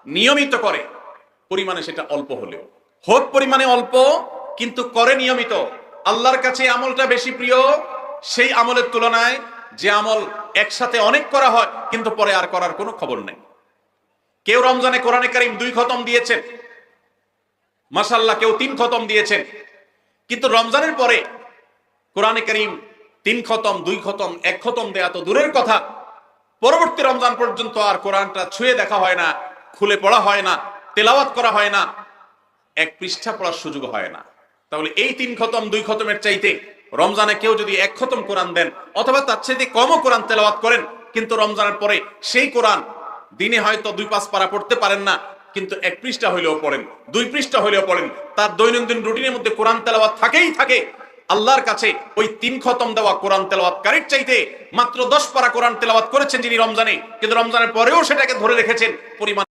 নিয়মিত করে, পরিমাণে সেটা অল্প হলেও হোক, পরিমাণে অল্প কিন্তু করে নিয়মিত, আল্লাহর কাছে আমলটা বেশি প্রিয় সেই আমলের তুলনায় যে আমল একসাথে অনেক করা হয় কিন্তু পরে আর করার কোনো খবর নেই। কেউ রমজানে কোরআনে কারীম 2 খতম দিয়েছেন, মাশাআল্লাহ, কেউ 3 খতম দিয়েছেন, কিন্তু রমজানের পরে কোরআনে কারীম 3 খতম, 2 খতম, 1 খতম দেয়া তো দূরের কথা, পরবর্তী রমজান পর্যন্ত আর কোরআনটা ছুঁয়ে দেখা হয় না, খুলে পড়া হয় না, তেলাওয়াত করা হয় না, 1 পৃষ্ঠা পড়ার সুযোগ হয় না। তাহলে এই 3 খতম 2 খতমের চাইতে রমজানে কেউ যদি 1 খতম কোরআন দেন অথবা তার চাইতে কমও কোরআন তেলাওয়াত করেন, কিন্তু রমজানের পরে সেই কোরআন দিনে হয়তো 2-5 পারা পড়তে পারেন না, কিন্তু 1 পৃষ্ঠা হইলেও পড়েন, 2 পৃষ্ঠা হইলেও পড়েন, তার দৈনন্দিন রুটিনের মধ্যে কোরআন তেলাওয়াত থাকেই থাকে। আল্লাহর কাছে ওই 3 খতম দেওয়া কোরআন তেলাওয়াতকারীর চাইতে মাত্র 10 পারা কোরআন তেলাওয়াত করেছেন যিনি রমজানে, কিন্তু রমজানের পরেও সেটাকে ধরে রেখেছেন, পরিমাণ